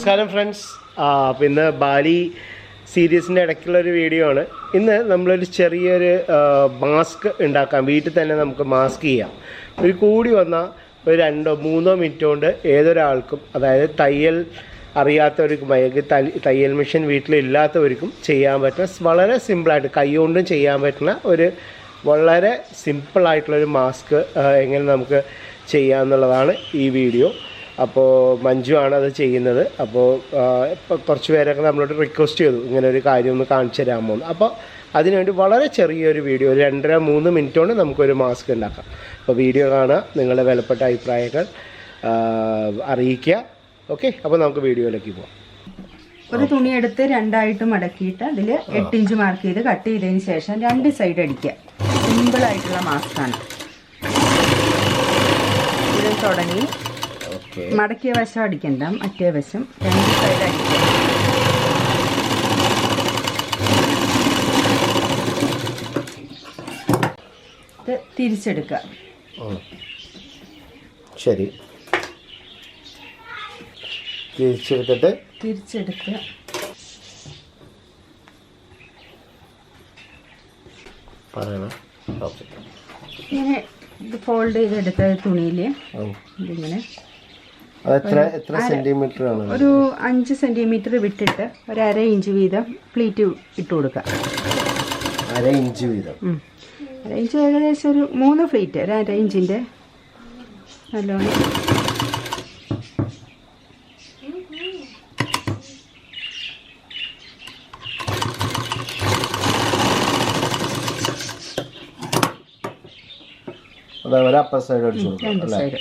നമസ്കാരം ഫ്രണ്ട്സ്. പിന്നെ ബാലി സീരീസിൻ്റെ ഇടയ്ക്കുള്ളൊരു വീഡിയോ ആണ്. ഇന്ന് നമ്മളൊരു ചെറിയൊരു മാസ്ക് ഉണ്ടാക്കാം. വീട്ടിൽ തന്നെ നമുക്ക് മാസ്ക് ചെയ്യാം. ഒരു കൂടി വന്നാൽ ഒരു 2-3 മിനിറ്റ് കൊണ്ട് ഏതൊരാൾക്കും, അതായത് തയ്യൽ അറിയാത്തവർക്കും അല്ലെങ്കിൽ തയ്യൽ മെഷീൻ വീട്ടിലില്ലാത്തവർക്കും ചെയ്യാൻ പറ്റുന്ന വളരെ സിമ്പിളായിട്ട് കൈകൊണ്ടും ചെയ്യാൻ പറ്റുന്ന ഒരു വളരെ സിമ്പിളായിട്ടുള്ളൊരു മാസ്ക് എങ്ങനെ നമുക്ക് ചെയ്യാമെന്നുള്ളതാണ് ഈ വീഡിയോ. അപ്പോൾ മഞ്ജു ആണ് അത് ചെയ്യുന്നത്. അപ്പോൾ കുറച്ച് പേരൊക്കെ നമ്മളോട് റിക്വസ്റ്റ് ചെയ്തു ഇങ്ങനെ ഒരു കാര്യം ഒന്ന് കാണിച്ചു തരാമോ. അപ്പോൾ അതിനുവേണ്ടി വളരെ ചെറിയൊരു വീഡിയോ, ഒരു 2-3 മിനിറ്റ് കൊണ്ട് നമുക്കൊരു മാസ്ക് ഉണ്ടാക്കാം. അപ്പോൾ വീഡിയോ കാണുക, നിങ്ങളുടെ വിലപ്പെട്ട അഭിപ്രായങ്ങൾ അറിയിക്കുക. ഓക്കെ, അപ്പോൾ നമുക്ക് വീഡിയോയിലേക്ക് പോകാം. ഒരു തുണി എടുത്ത് രണ്ടായിട്ട് മടക്കിയിട്ട് അതിൽ 8 ഇഞ്ച് മാർക്ക് ചെയ്ത് കട്ട് ചെയ്തതിന് ശേഷം 2 സൈഡ് അടിക്കുക. സിമ്പിളായിട്ടുള്ള മാസ്കാണ്. ഇത് തുടങ്ങി മടക്കിയ വശം അടിക്കണ്ട, മറ്റേ വശം 2 സൈഡ് അടിക്കുക. ഇത് തിരിച്ചെടുക്കുക. ശരി, തിരിച്ചെടുത്ത് ഇങ്ങനെ ഇത് ഫോൾഡ് ചെയ്തെടുത്ത തുണിയിൽ ഇതിങ്ങനെ എത്ര സെന്റിമീറ്റർ ആണ്? ഒരു 5 സെന്റിമീറ്റർ വിട്ടിട്ട് ഒരു 1/2 ഇഞ്ച് വീതം പ്ലീറ്റ് ഇട്ട് കൊടുക്കുക. 1/2 ഇഞ്ച് വീതം? 1/2 ഇഞ്ച്, ഏകദേശം ഒരു 3 ഫ്ലീറ്റ്, ഒരു 1/2 ഇഞ്ചിൻ്റെ നല്ലോണം. അതേപോലെ അപ്പർ സൈഡ് അടിച്ചു കൊടുക്കാം. 2 സൈഡ്.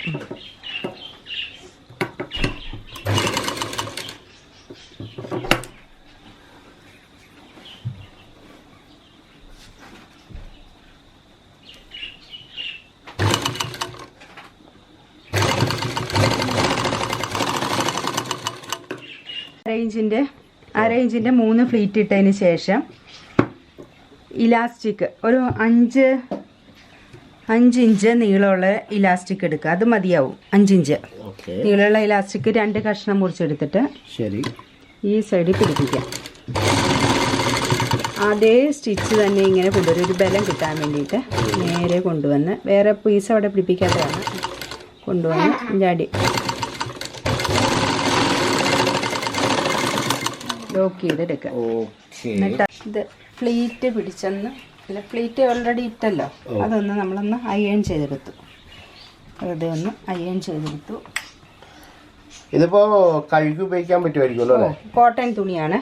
അര ഇഞ്ചിൻ്റെ 3 ഫ്ലീറ്റ് ഇട്ടതിന് ശേഷം ഇലാസ്റ്റിക് ഒരു 5 ഇഞ്ച് നീളമുള്ള ഇലാസ്റ്റിക് എടുക്കുക. അത് മതിയാവും. 5 ഇഞ്ച് നീളമുള്ള ഇലാസ്റ്റിക് 2 കഷ്ണം മുറിച്ചെടുത്തിട്ട് ശരി ഈ സൈഡിൽ പിടിപ്പിക്കാം. അതേ സ്റ്റിച്ച് തന്നെ ഇങ്ങനെ കൊണ്ടുവരും, ഒരു ബലം കിട്ടാൻ വേണ്ടിയിട്ട്. നേരെ കൊണ്ടുവന്ന് വേറെ പീസ് അവിടെ പിടിപ്പിക്കാത്തതാണ്, കൊണ്ടുവന്ന് ജാടി ലോക്ക് ചെയ്തെടുക്കുക. എന്നിട്ട് ഇത് ഫ്ലീറ്റ് പിടിച്ചെന്ന്, അല്ല ഫ്ലീറ്റ് ഓൾറെഡി ഇട്ടല്ലോ, അതൊന്ന് നമ്മളൊന്ന് അയൺ ചെയ്തെടുത്തു. വെറുതെ ഒന്ന് അയൺ ചെയ്തെടുത്തു. ഇതിപ്പോ കഴുകി ഉപയോഗിക്കാൻ പറ്റുമായിരിക്കുമല്ലോ. കോട്ടൺ തുണിയാണ്,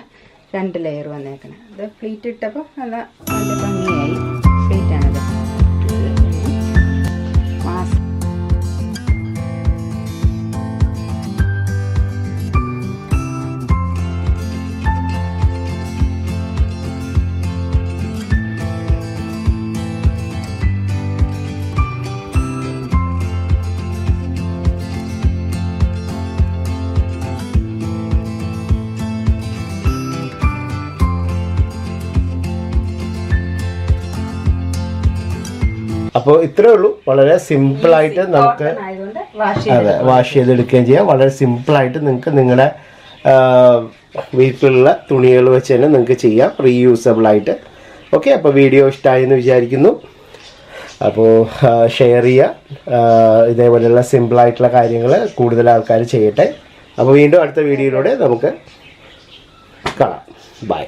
2 ലെയർ വന്നേക്കണേ. ഇത് ഫ്ലീറ്റ് ഇട്ടപ്പോൾ നല്ല ഭംഗിയായി. ഫ്ലീറ്റാണത്. മാസ്ക് അപ്പോൾ ഇത്രേ ഉള്ളൂ. വളരെ സിമ്പിളായിട്ട് നമുക്ക് വാഷ് ചെയ്തെടുക്കുകയും ചെയ്യാം. വളരെ സിമ്പിളായിട്ട് നിങ്ങൾക്ക് നിങ്ങളുടെ വീട്ടിലുള്ള തുണികൾ വെച്ച് തന്നെ നിങ്ങൾക്ക് ചെയ്യാം, റീയൂസബിളായിട്ട്. ഓക്കെ, അപ്പോൾ വീഡിയോ ഇഷ്ടമായി എന്ന് വിചാരിക്കുന്നു. അപ്പോൾ ഷെയർ ചെയ്യുക. ഇതേപോലെയുള്ള സിമ്പിളായിട്ടുള്ള കാര്യങ്ങൾ കൂടുതൽ ആൾക്കാർ ചെയ്യട്ടെ. അപ്പോൾ വീണ്ടും അടുത്ത വീഡിയോയിലൂടെ നമുക്ക് കാണാം. ബൈ.